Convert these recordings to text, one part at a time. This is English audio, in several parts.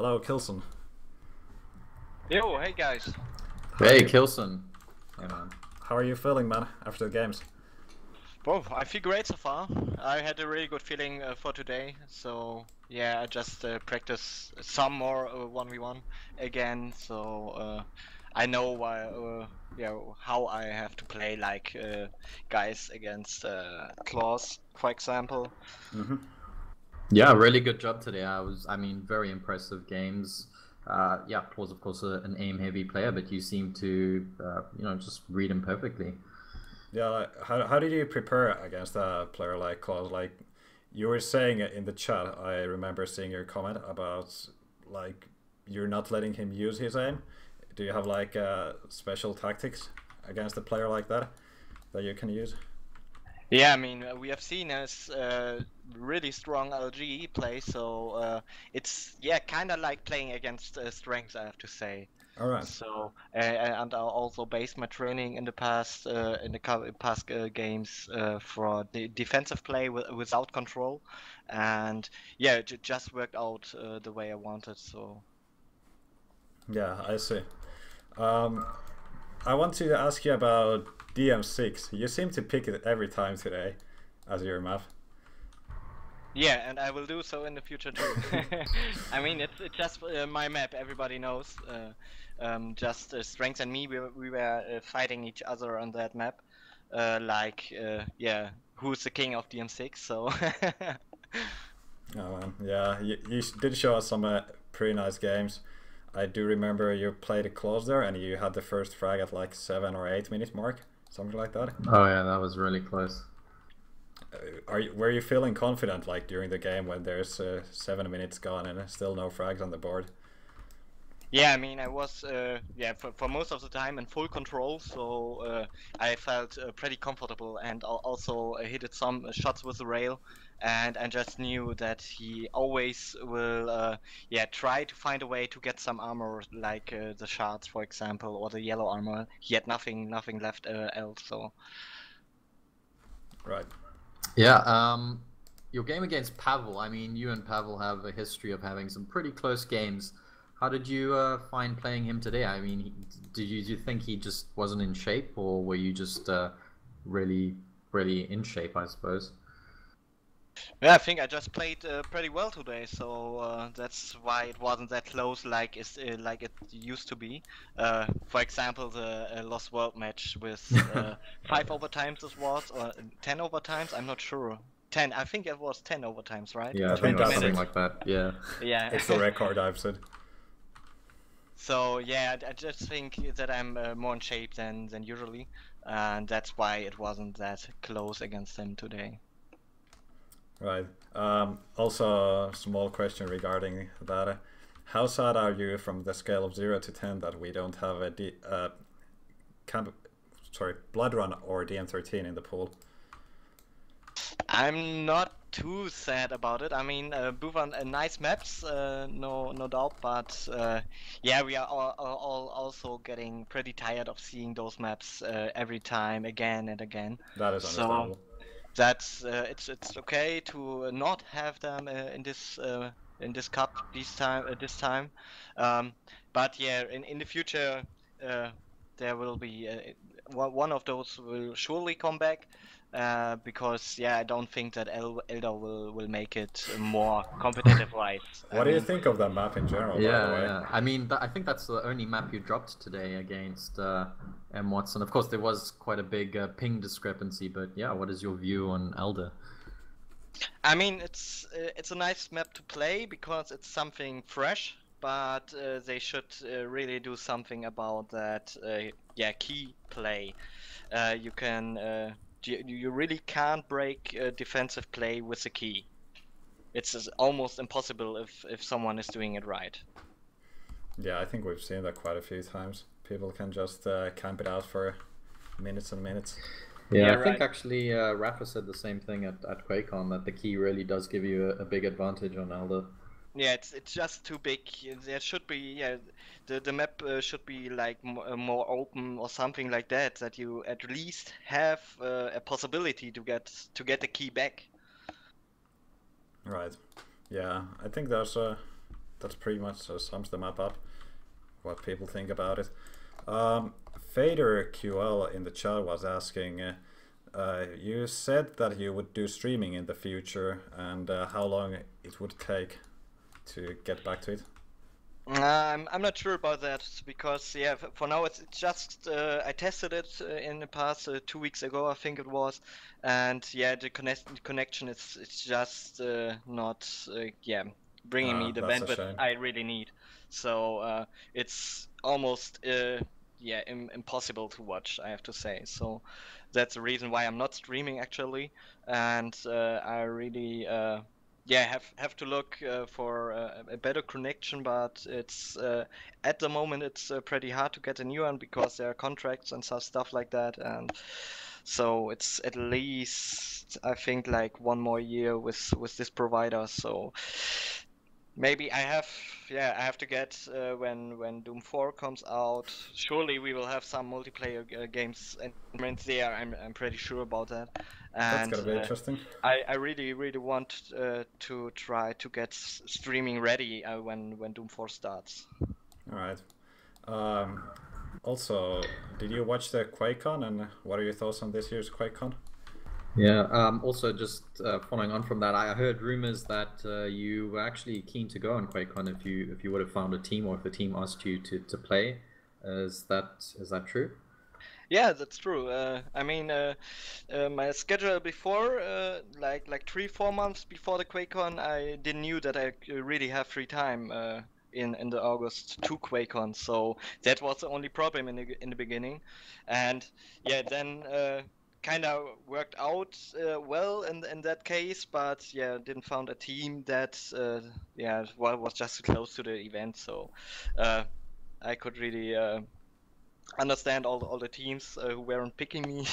Hello, K1llsen. Yo, hey guys. Hey, K1llsen. Hey, man. How are you feeling, man, after the games? Well, I feel great so far. I had a really good feeling for today, so yeah, I just practice some more 1v1 again, so I know how I have to play, like guys against Claws, for example. Yeah, really good job today. I mean, very impressive games. Yeah, was of course an aim-heavy player, but you seem to, just read him perfectly. Yeah, like, how did you prepare against a player like Klaus? Like, you were saying it in the chat, I remember seeing your comment about, like, you're not letting him use his aim. Do you have, like, special tactics against a player like that you can use? Yeah, I mean, we have seen as really strong LG play, so it's kind of like playing against strengths, I have to say. All right. So and I also based my training in the past past games for the defensive play without control, and yeah, it just worked out the way I wanted. So Yeah, I see. I want to ask you about DM6. You seem to pick it every time today as your map. yeah, and I will do so in the future too. I mean, it's just my map. Everybody knows. Just Strength and me, we were fighting each other on that map. Yeah, who's the king of DM6? So. Oh man, yeah, you did show us some pretty nice games. I do remember you played it close there, and you had the first frag at like 7 or 8 minute mark, something like that. Oh yeah, that was really close. Were you feeling confident like during the game when there's 7 minutes gone and still no frags on the board? Yeah, I mean, I was for most of the time in full control, so I felt pretty comfortable, and also hit some shots with the rail, and I just knew that he always will try to find a way to get some armor, like the shards, for example, or the yellow armor. He had nothing left else, so. Right. Yeah, your game against Pavel, I mean, you and Pavel have a history of having some pretty close games. How did you find playing him today? I mean, did you think he just wasn't in shape, or were you just really in shape, I suppose? Yeah, I think I just played pretty well today, so that's why it wasn't that close like it used to be. For example, the Lost World match with 5 overtimes this was, or 10 overtimes. I'm not sure. 10. I think it was 10 overtimes, right? Yeah, I think it was something like that. Yeah. Yeah. It's the record I've said. So yeah, I just think that I'm more in shape than usually, and that's why it wasn't that close against him today. Right. Also, a small question regarding that. How sad are you from the scale of 0 to 10 that we don't have a Blood Run or DM13 in the pool? I'm not too sad about it. I mean, both are nice maps, no doubt, but yeah, we are all also getting pretty tired of seeing those maps every time, again and again. That is understandable. So that's it's okay to not have them in this cup this time. But yeah, in the future, there will be one of those will surely come back. Because yeah, I don't think that Elder will make it more competitive wise. What do you think of that map in general, by the way? Yeah. I mean, I think that's the only map you dropped today against M. Watson. Of course, there was quite a big ping discrepancy, but yeah, what is your view on Elder? I mean, it's a nice map to play because it's something fresh, but they should really do something about that. Key play. You really can't break defensive play with a key. It's almost impossible if someone is doing it right. Yeah, I think we've seen that quite a few times. People can just camp it out for minutes and minutes. Yeah, I think actually Rafa said the same thing at QuakeCon, that the key really does give you a big advantage on Elder. Yeah, it's just too big. There should be the map should be like more open or something like that. That you at least have a possibility to get the key back. Right. Yeah, I think there's a that's pretty much sums the map up. What people think about it. Fader QL in the chat was asking. You said that you would do streaming in the future, and how long it would take to get back to it? I'm not sure about that because yeah, for now it's just I tested it in the past 2 weeks ago, I think it was, and yeah, the connection is it's just not yeah bringing me the That's a bandwidth shame. I really need. So it's almost yeah impossible to watch, I have to say. So that's the reason why I'm not streaming actually, and I really yeah, have to look for a better connection, but it's at the moment it's pretty hard to get a new one because there are contracts and stuff like that, and so it's at least I think like 1 more year with this provider. So maybe I have to get when Doom 4 comes out. Surely we will have some multiplayer games and tournaments there. I'm pretty sure about that. That's And gonna be interesting. I really want to try to get streaming ready when Doom 4 starts. All right. Also, did you watch the QuakeCon, and what are your thoughts on this year's QuakeCon? Yeah. Also, just following on from that, I heard rumors that you were actually keen to go on QuakeCon if you would have found a team, or if the team asked you to play. Is that true? Yeah, that's true. I mean, my schedule before, like 3-4 months before the QuakeCon, I didn't knew that I really have free time in the August to QuakeCon. So that was the only problem in the beginning, and yeah, then kind of worked out well in that case. But yeah, didn't found a team that yeah was just close to the event, so I could really. Understand all the teams who weren't picking me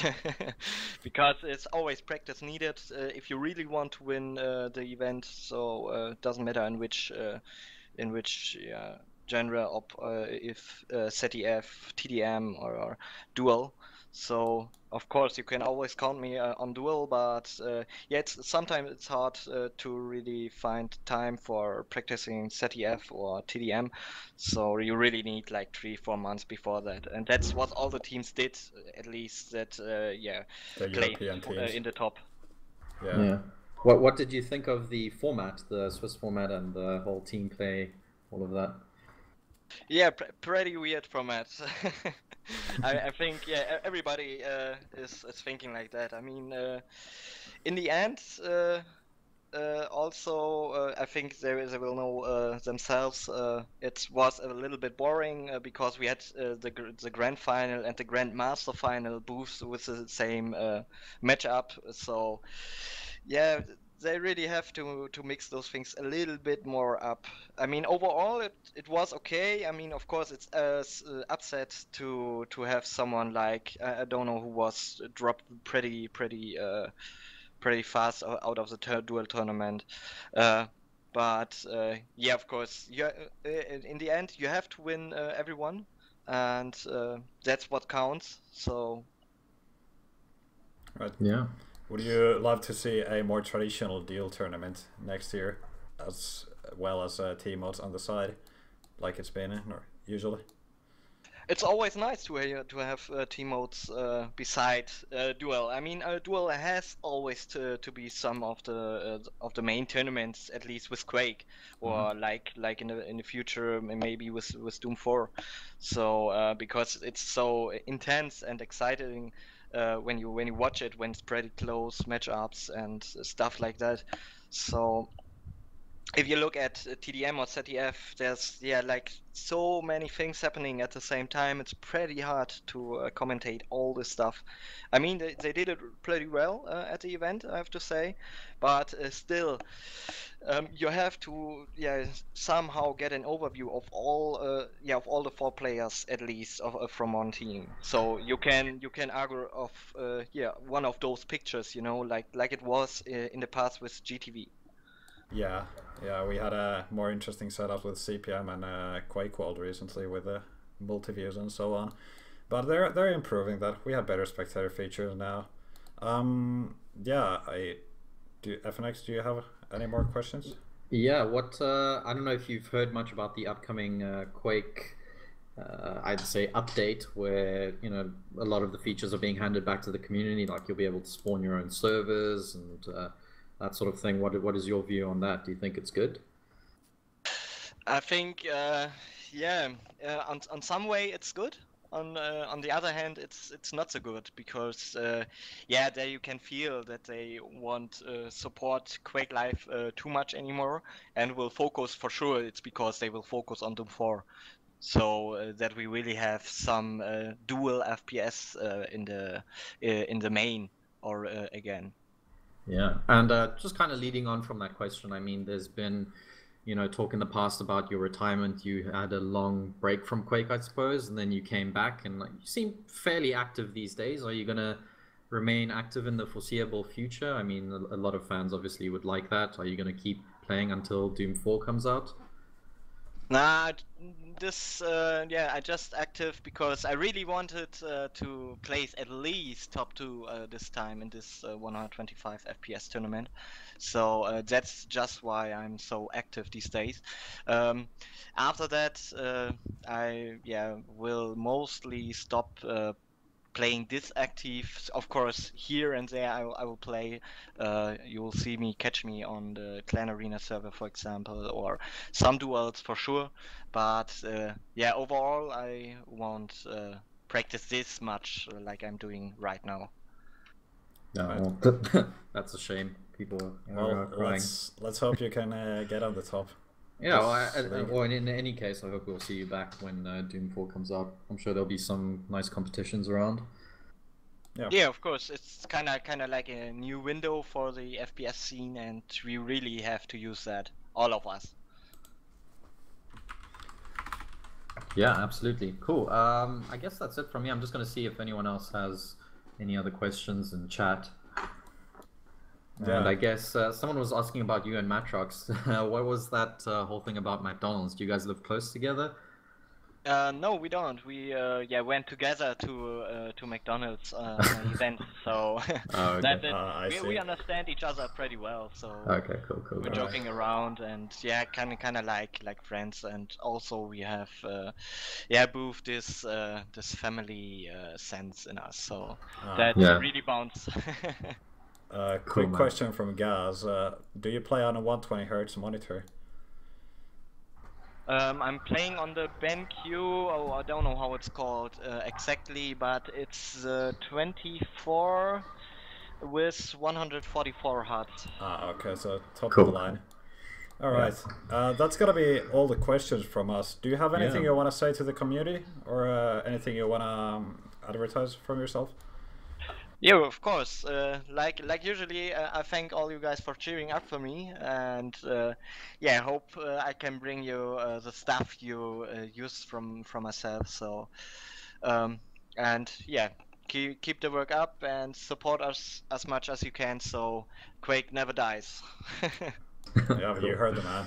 because it's always practice needed if you really want to win the event. So it doesn't matter in which genre of if ZTF, TDM or Duel. So of course you can always count me on Duel, but yeah, sometimes it's hard to really find time for practicing ZTF or TDM. So you really need like 3-4 months before that, and that's what all the teams did, at least that yeah, The played European teams. in the top. Yeah. What did you think of the format, the Swiss format, and the whole team play, all of that? Yeah, pretty weird format. I think yeah everybody is thinking like that. I mean, in the end, also I think they will know themselves. It was a little bit boring because we had the grand final and the grand master final booths with the same matchup. So yeah, they really have to mix those things a little bit more up. I mean, overall it was okay. I mean, of course it's upset to have someone like I don't know who was dropped pretty fast out of the duel tournament. But yeah, of course, in the end you have to win everyone, and that's what counts. So Right. Yeah. Would you love to see a more traditional duel tournament next year, as well as team modes on the side, like it's been usually? it's always nice to have team modes beside duel. I mean, duel has always to be some of the main tournaments, at least with Quake, or like in the future maybe with Doom 4. So because it's so intense and exciting when you watch it, when it's pretty close matchups and stuff like that. So if you look at TDM or ZTF, there's like so many things happening at the same time. It's pretty hard to commentate all this stuff. I mean, they did it pretty well at the event, I have to say, but still, you have to somehow get an overview of all the 4 players at least from one team. So you can argue of one of those pictures, like it was in the past with GTV. Yeah, we had a more interesting setup with CPM and Quake World recently with the multi-views and so on. But they're improving that. We have better spectator features now. Yeah, FNX, do you have any more questions? Yeah, what I don't know if you've heard much about the upcoming Quake, I'd say update, where a lot of the features are being handed back to the community. Like you'll be able to spawn your own servers and that sort of thing. What is your view on that? Do you think it's good? I think, yeah, on some way it's good. On the other hand, it's not so good because, yeah, there you can feel that they won't support Quake Live too much anymore, and will focus for sure. It's because they will focus on Doom 4, so that we really have some dual FPS in the main or again. Yeah, and just kind of leading on from that question, I mean, there's been, talk in the past about your retirement. You had a long break from Quake, I suppose, and then you came back, and like, you seem fairly active these days. Are you gonna remain active in the foreseeable future? I mean, a lot of fans obviously would like that. Are you gonna keep playing until Doom 4 comes out? Nah, this yeah, I just active because I really wanted to place at least top 2 this time in this 125 FPS tournament. So that's just why I'm so active these days. Um, After that, I will mostly stop playing this active. Of course, here and there I will play. You will see me catch me on the Clan Arena server, for example, or some duels for sure. But yeah, overall I won't practice this much like I'm doing right now. No, that's a shame. People are Well, crying. let's hope you can get on the top. Yeah, This league. well, in any case, I hope we'll see you back when Doom 4 comes out. I'm sure there'll be some nice competitions around. Yeah, of course. It's kind of like a new window for the FPS scene, and we really have to use that, all of us. Yeah, absolutely. Cool. I guess that's it from me. I'm just going to see if anyone else has any other questions in chat. Yeah. And I guess someone was asking about you and Matrox. What was that whole thing about McDonald's? Do you guys live close together? No, we don't. We went together to McDonald's on an event, so Oh, okay. I see. we understand each other pretty well. So Okay, cool. we're joking around and yeah, kind of like friends. And also we have both this family sense in us, so that Yeah. really bounds. Quick man. question from Gaz. Do you play on a 120 hertz monitor? I'm playing on the BenQ. Oh, I don't know how it's called exactly, but it's 24 with 144 hertz. Okay, so top Cool. of the line. All right, that's gonna be all the questions from us. Do you have anything Yeah. you want to say to the community, or anything you want to advertise from yourself? Yeah, of course. Like usually, I thank all you guys for cheering up for me, and yeah, hope I can bring you the stuff you use from myself. So, and yeah, keep the work up and support us as much as you can, so Quake never dies. Yeah, you heard the man.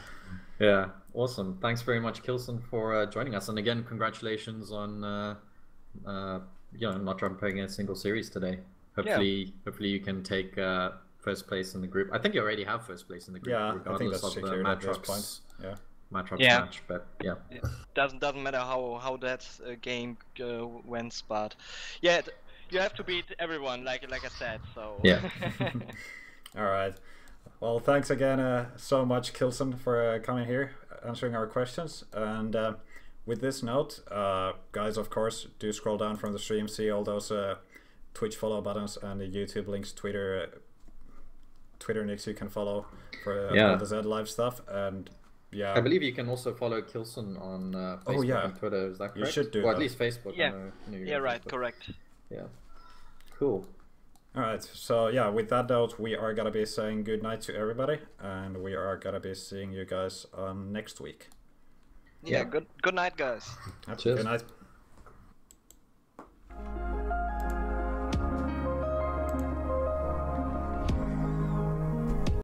Yeah, awesome. Thanks very much, K1llsen, for joining us. And again, congratulations on not jumping a single series today. Hopefully you can take first place in the group. I think you already have first place in the group, Yeah, I think regardless that's of the secured at this point. Matrox Yeah. match. But yeah, It doesn't matter how that game went, but yeah, you have to beat everyone, like I said. So yeah. All right. Well, thanks again so much, K1llsen, for coming here, answering our questions. And with this note, guys, of course, do scroll down from the stream, see all those Twitch follow buttons and the YouTube links, Twitter nicks you can follow for all the Z Live stuff. And yeah, I believe you can also follow K1llsen on Facebook and Twitter. Is that correct? You should do or that. at least Facebook. Yeah, right, Facebook. correct. Yeah, cool. All right, so yeah, with that note, we are gonna be saying good night to everybody, and we are gonna be seeing you guys next week. Yeah, good night, guys. Cheers. Good night.